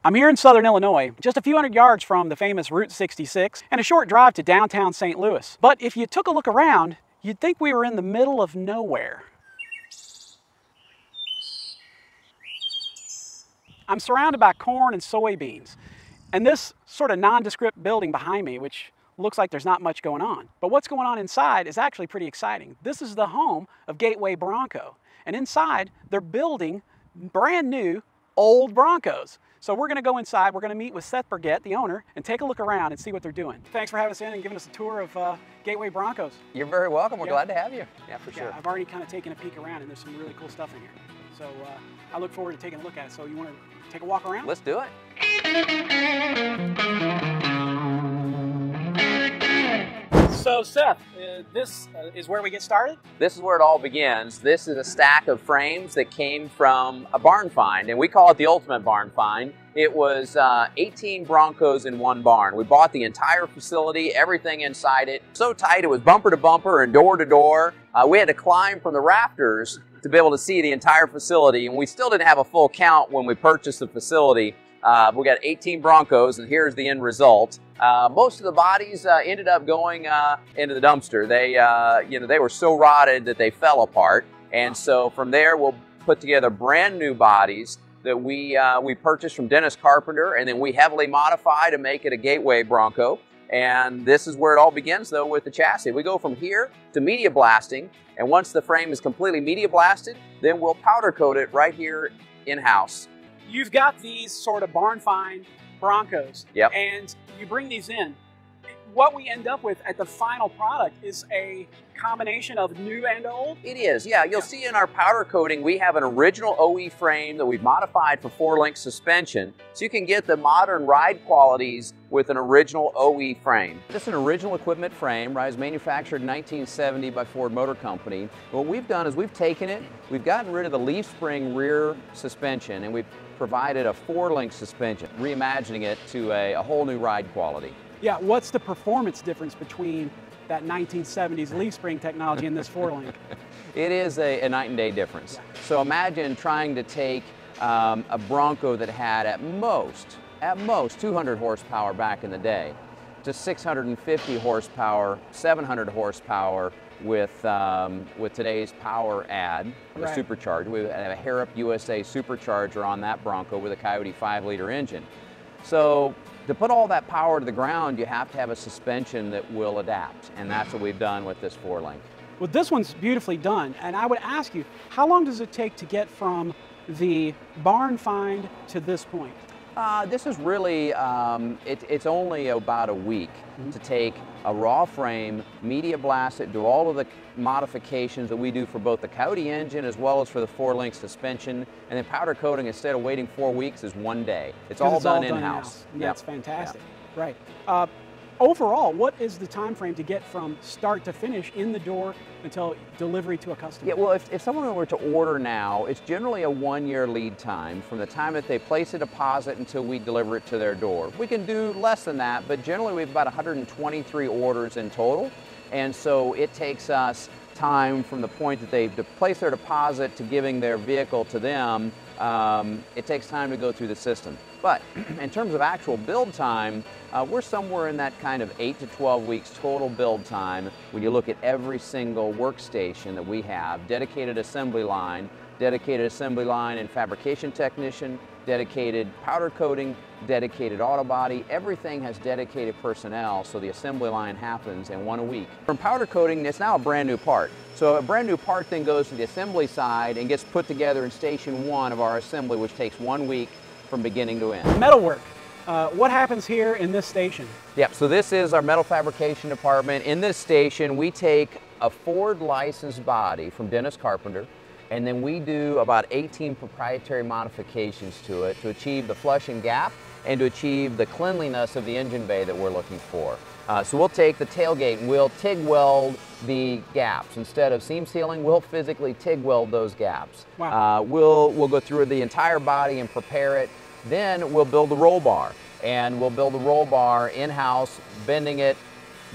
I'm here in southern Illinois, just a few hundred yards from the famous Route 66 and a short drive to downtown St. Louis. But if you took a look around, you'd think we were in the middle of nowhere. I'm surrounded by corn and soybeans, and this sort of nondescript building behind me, which looks like there's not much going on. But what's going on inside is actually pretty exciting. This is the home of Gateway Bronco, and inside they're building brand new old Broncos. So we're going to go inside, we're going to meet with Seth Burgett, the owner, and take a look around and see what they're doing. Thanks for having us in and giving us a tour of Gateway Broncos. You're very welcome. We're glad to have you. Yeah, for sure. I've already kind of taken a peek around, and there's some really cool stuff in here. So I look forward to taking a look at it. So you want to take a walk around? Let's do it. So Seth, this is where we get started? This is where it all begins. This is a stack of frames that came from a barn find, and we call it the ultimate barn find. It was 18 Broncos in one barn. We bought the entire facility, everything inside it. So tight, it was bumper to bumper and door to door. We had to climb from the rafters to be able to see the entire facility, and we still didn't have a full count when we purchased the facility. We got 18 Broncos, and here's the end result. Most of the bodies ended up going into the dumpster. They were so rotted that they fell apart, and so from there we'll put together brand new bodies that we purchased from Dennis Carpenter, and then we heavily modify to make it a Gateway Bronco. And this is where it all begins, though, with the chassis. We go from here to media blasting, and once the frame is completely media blasted, then we'll powder coat it right here in-house. You've got these sort of barn find Broncos, yep, and you bring these in. What we end up with at the final product is a combination of new and old? It is, yeah. You'll see in our powder coating, we have an original OE frame that we've modified for 4-link suspension, so you can get the modern ride qualities with an original OE frame. This is an original equipment frame, right? It was manufactured in 1970 by Ford Motor Company. What we've done is we've taken it, we've gotten rid of the leaf spring rear suspension, and we've provided a 4-link suspension, reimagining it to a whole new ride quality. Yeah, what's the performance difference between that 1970s leaf spring technology and this 4-link? It is a night and day difference. Yeah. So imagine trying to take a Bronco that had at most 200 horsepower back in the day to 650 horsepower, 700 horsepower with today's power add, the right, supercharger. We have a Harrop USA supercharger on that Bronco with a Coyote 5-liter engine. So to put all that power to the ground, you have to have a suspension that will adapt, and that's what we've done with this 4-link. Well, this one's beautifully done, and I would ask you, how long does it take to get from the barn find to this point? This is really, it's only about a week to take a raw frame, media blast it, do all of the modifications that we do for both the Coyote engine as well as for the 4-link suspension, and then powder coating, instead of waiting 4 weeks, is 1 day. It's all done in-house. That's fantastic. Yep. Right. Overall, what is the time frame to get from start to finish in the door until delivery to a customer? Yeah, well, if someone were to order now, it's generally a 1-year lead time from the time that they place a deposit until we deliver it to their door. We can do less than that, but generally we have about 123 orders in total, and so it takes us time from the point that they place their deposit to giving their vehicle to them. It takes time to go through the system. But in terms of actual build time, we're somewhere in that kind of 8 to 12 weeks total build time when you look at every single workstation that we have, dedicated assembly line and fabrication technician, dedicated powder coating, dedicated auto body. Everything has dedicated personnel, so the assembly line happens in 1 week. From powder coating, it's now a brand new part. So a brand new part then goes to the assembly side and gets put together in station 1 of our assembly, which takes 1 week from beginning to end. Metalwork. What happens here in this station? Yep, so this is our metal fabrication department. In this station, we take a Ford licensed body from Dennis Carpenter, and then we do about 18 proprietary modifications to it to achieve the flush and gap and to achieve the cleanliness of the engine bay that we're looking for. So we'll take the tailgate and we'll TIG weld the gaps. Instead of seam sealing, we'll physically TIG weld those gaps. Wow. We'll go through the entire body and prepare it. Then we'll build the roll bar, and we'll build the roll bar in-house, bending it,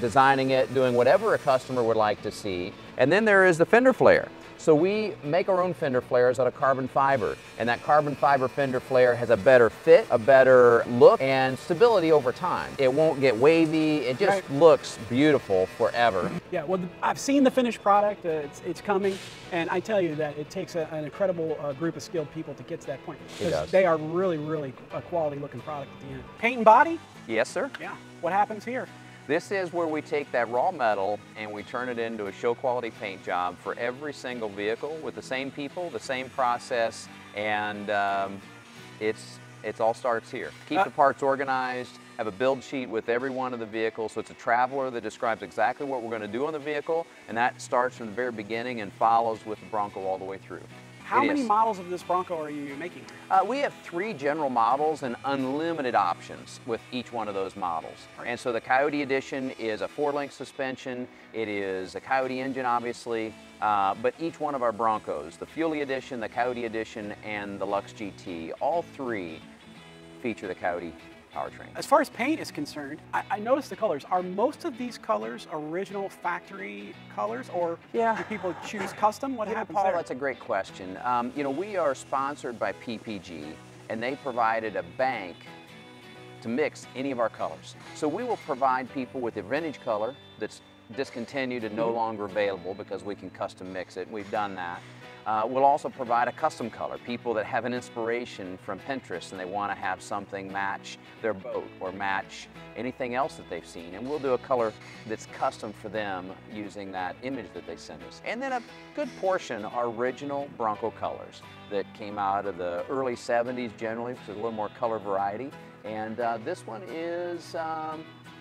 designing it, doing whatever a customer would like to see. And then there is the fender flare. So we make our own fender flares out of carbon fiber, and that carbon fiber fender flare has a better fit, a better look, and stability over time. It won't get wavy, it just looks beautiful forever. Yeah, well, I've seen the finished product, it's coming, and I tell you that it takes an incredible group of skilled people to get to that point. It does. They are really, really a quality looking product at the end. Paint and body? Yes, sir. Yeah, what happens here? This is where we take that raw metal and we turn it into a show quality paint job for every single vehicle with the same people, the same process, and it all starts here. Keep the parts organized, have a build sheet with every one of the vehicles, so it's a traveler that describes exactly what we're going to do on the vehicle, and that starts from the very beginning and follows with the Bronco all the way through. How many models of this Bronco are you making? We have 3 general models and unlimited options with each one of those models. And so the Coyote Edition is a 4-link suspension. It is a Coyote engine, obviously, but each one of our Broncos, the Fuelie Edition, the Coyote Edition, and the Lux GT, all 3 feature the Coyote powertrain. As far as paint is concerned, I noticed the colors. Are most of these colors original factory colors, or do people choose custom? What happens Paul, there? that's a great question. You know, we are sponsored by PPG, and they provided a bank to mix any of our colors. So we will provide people with a vintage color that's discontinued and no longer available because we can custom mix it. We've done that. We'll also provide a custom color. People that have an inspiration from Pinterest and they want to have something match their boat or match anything else that they've seen. And we'll do a color that's custom for them using that image that they send us. And then a good portion are original Bronco colors that came out of the early 70s generally, so a little more color variety. And this one is,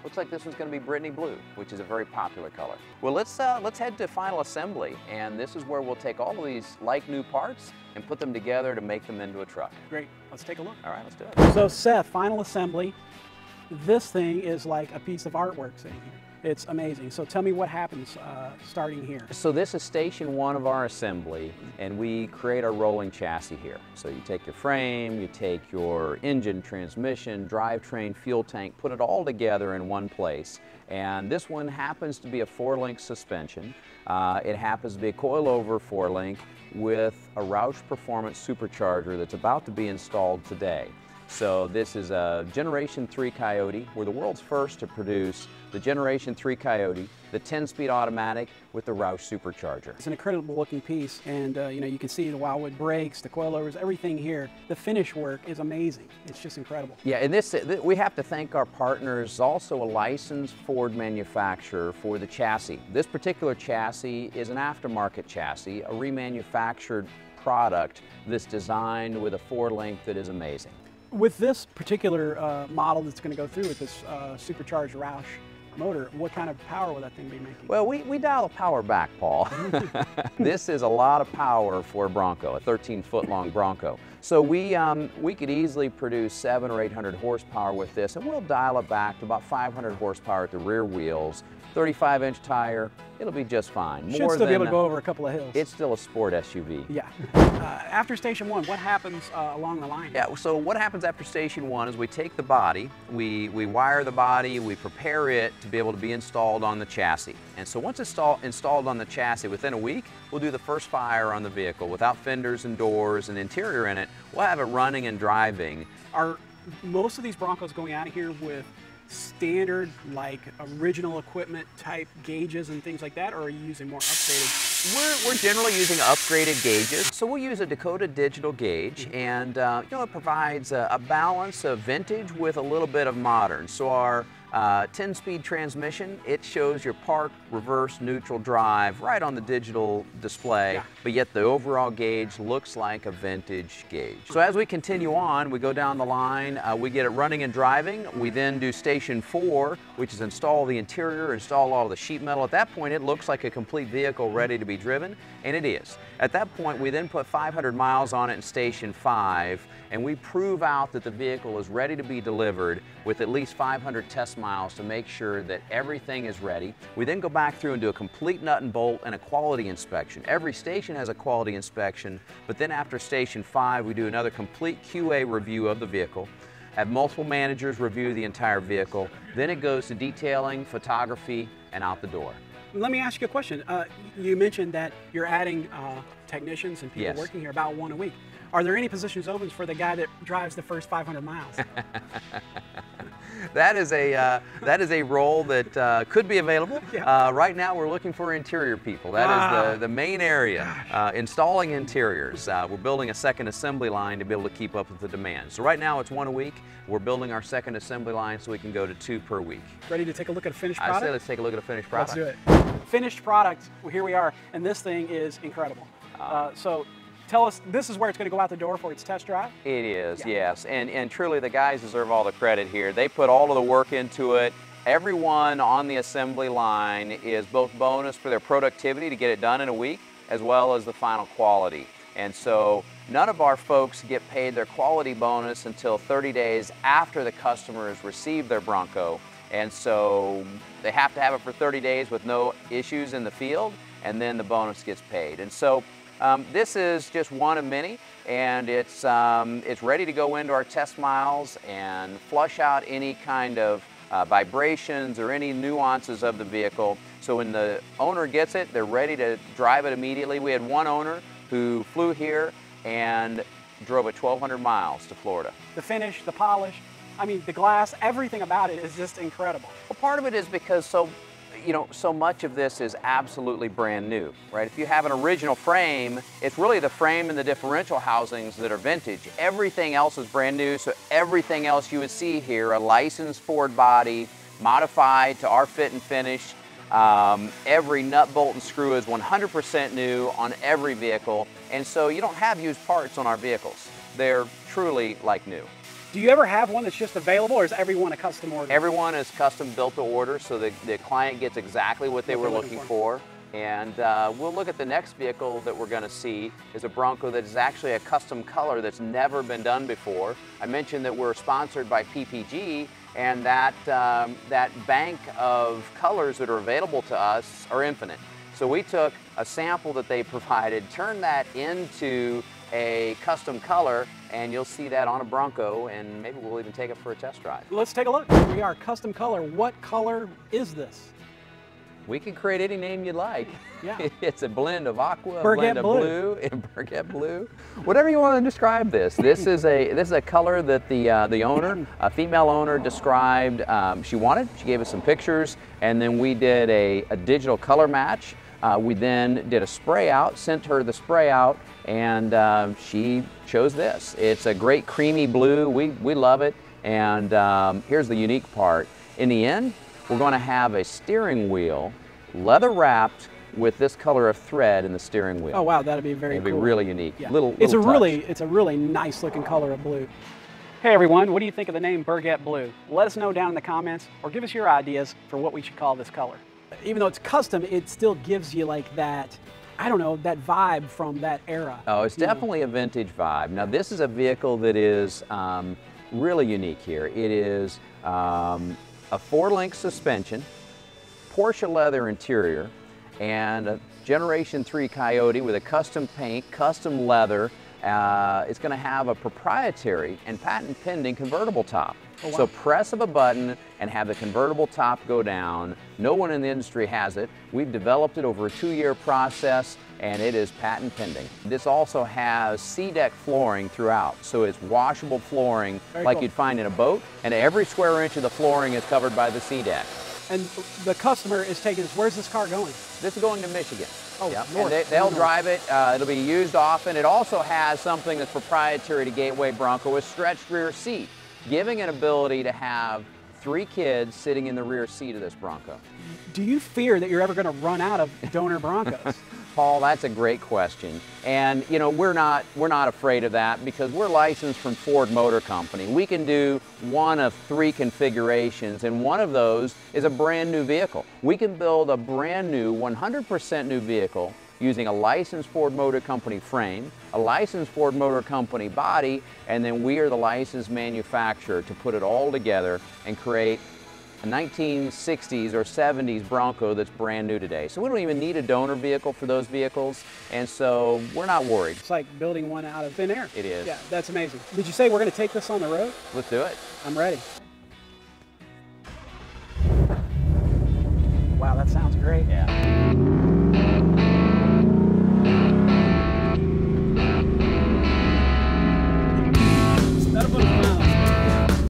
looks like this one's going to be Brittany Blue, which is a very popular color. Well, let's head to final assembly, and this is where we'll take all of these like new parts and put them together to make them into a truck. Great, let's take a look. All right, let's do it. So Seth, final assembly. This thing is like a piece of artwork sitting here. It's amazing. So tell me what happens starting here. So this is station 1 of our assembly, and we create our rolling chassis here. So you take your frame, you take your engine, transmission, drivetrain, fuel tank, put it all together in one place. And this one happens to be a 4-link suspension. It happens to be a coilover 4-link with a Roush Performance supercharger that's about to be installed today. So this is a Generation 3 Coyote. We're the world's first to produce the Generation 3 Coyote, the 10-speed automatic with the Roush supercharger. It's an incredible looking piece, and you know, you can see the Wildwood brakes, the coilovers, everything here. The finish work is amazing. It's just incredible. Yeah, and we have to thank our partners, also a licensed Ford manufacturer for the chassis. This particular chassis is an aftermarket chassis, a remanufactured product that's designed with a 4-link that is amazing. With this particular model that's going to go through with this supercharged Roush motor, what kind of power will that thing be making? Well, we dial the power back, Paul. This is a lot of power for a Bronco, a 13-foot long Bronco. So we could easily produce 700 or 800 horsepower with this, and we'll dial it back to about 500 horsepower at the rear wheels, 35-inch tire, it'll be just fine. Should still be able to go over a couple of hills. It's still a sport SUV. Yeah. After station 1, what happens along the line? Yeah, so what happens after station 1 is we take the body, we wire the body, we prepare it to be able to be installed on the chassis. And so once it's installed on the chassis, within a week, we'll do the first fire on the vehicle without fenders and doors and interior in it. We'll have it running and driving. Are most of these Broncos going out of here with standard, like original equipment type gauges and things like that, or are you using more updated? We're generally using upgraded gauges. So we'll use a Dakota digital gauge, and you know, it provides a balance of vintage with a little bit of modern. So our 10-speed transmission, it shows your park, reverse, neutral, drive right on the digital display, but yet the overall gauge looks like a vintage gauge. So as we continue on, we go down the line, we get it running and driving. We then do station 4, which is install the interior, install all the sheet metal. At that point, it looks like a complete vehicle ready to be driven, and it is. At that point, we then put 500 miles on it in station 5, and we prove out that the vehicle is ready to be delivered with at least 500 test miles to make sure that everything is ready. We then go back through and do a complete nut and bolt and a quality inspection. Every station has a quality inspection, but then after station 5, we do another complete QA review of the vehicle, have multiple managers review the entire vehicle, then it goes to detailing, photography, and out the door. Let me ask you a question. You mentioned that you're adding technicians and people Yes. working here about one a week. Are there any positions open for the guy that drives the first 500 miles? That is a role that could be available. Yeah. Right now, we're looking for interior people. That is the main area. Installing interiors. We're building a second assembly line to be able to keep up with the demand. So right now, it's one a week. We're building our second assembly line so we can go to 2 per week. Ready to take a look at a finished I product? say let's take a look at a finished product. Let's do it. Finished product. Well, here we are, and this thing is incredible. So tell us, this is where it's going to go out the door for its test drive? It is, Yeah. yes. And truly, the guys deserve all the credit here. They put all of the work into it. Everyone on the assembly line is both bonus for their productivity to get it done in a week, as well as the final quality. And so none of our folks get paid their quality bonus until 30 days after the customers receive their Bronco. And so they have to have it for 30 days with no issues in the field, and then the bonus gets paid. And so this is just one of many, and it's ready to go into our test miles and flush out any kind of vibrations or any nuances of the vehicle. So when the owner gets it, they're ready to drive it immediately. We had one owner who flew here and drove it 1,200 miles to Florida. The finish, the polish, I mean, the glass, everything about it is just incredible. Well, part of it is because so much of this is absolutely brand new, right? If you have an original frame, it's really the frame and the differential housings that are vintage. Everything else is brand new, so everything else you would see here, a licensed Ford body, modified to our fit and finish. Every nut, bolt, and screw is 100% new on every vehicle, and so you don't have used parts on our vehicles. They're truly like new. Do you ever have one that's just available, or is everyone a custom order? Everyone is custom built to order, so the client gets exactly what they were looking for. And we'll look at the next vehicle that we're going to see is a Bronco that is actually a custom color that's never been done before. I mentioned that we're sponsored by PPG, and that bank of colors that are available to us are infinite. So we took a sample that they provided, turned that into a custom color, and you'll see that on a Bronco, and maybe we'll even take it for a test drive. Let's take a look. Here we are, custom color. What color is this? We can create any name you like. Yeah. It's a blend of aqua, a Burgett blend of blue. blue, and Burgett blue. Whatever you want to describe this. This is a color that the owner, a female owner, described she wanted. She gave us some pictures, and then we did a digital color match. We then did a spray out, sent her the spray out, and she chose this. It's a great creamy blue. We love it. And here's the unique part. In the end, we're going to have a steering wheel leather wrapped with this color of thread in the steering wheel. Oh wow, that'd be very It'd cool. be really unique. Yeah. Little it's touch. a really nice looking color of blue. Hey everyone, what do you think of the name Burgett Blue? Let us know down in the comments, or give us your ideas for what we should call this color. Even though it's custom, it still gives you like that, I don't know, that vibe from that era. Oh, it's definitely a vintage vibe. Now this is a vehicle that is really unique here. It is a 4-link suspension, Porsche leather interior, and a Generation 3 Coyote with a custom paint, custom leather. It's going to have a proprietary and patent pending convertible top. Oh, wow. So press of a button and have the convertible top go down. No one in the industry has it. We've developed it over a 2-year process, and it is patent pending. This also has C-deck flooring throughout, so it's washable flooring like cool. you'd find in a boat, and every square inch of the flooring is covered by the C-deck. And the customer is taking this. Where's this car going? This is going to Michigan. Oh, Yep. north. And they'll drive it. It'll be used often. It also has something that's proprietary to Gateway Bronco, a stretched rear seat, giving an ability to have 3 kids sitting in the rear seat of this Bronco. Do you fear that you're ever going to run out of donor Broncos? Paul, that's a great question. And you know, we're not afraid of that because we're licensed from Ford Motor Company. We can do one of 3 configurations, and one of those is a brand new vehicle. We can build a brand new, 100% new vehicle using a licensed Ford Motor Company frame, a licensed Ford Motor Company body, and then we are the licensed manufacturer to put it all together and create a 1960s or 70s Bronco that's brand new today. So we don't even need a donor vehicle for those vehicles, and so we're not worried. It's like building one out of thin air. It is. Yeah, that's amazing. Did you say we're going to take this on the road? Let's do it. I'm ready. Wow, that sounds great. Yeah.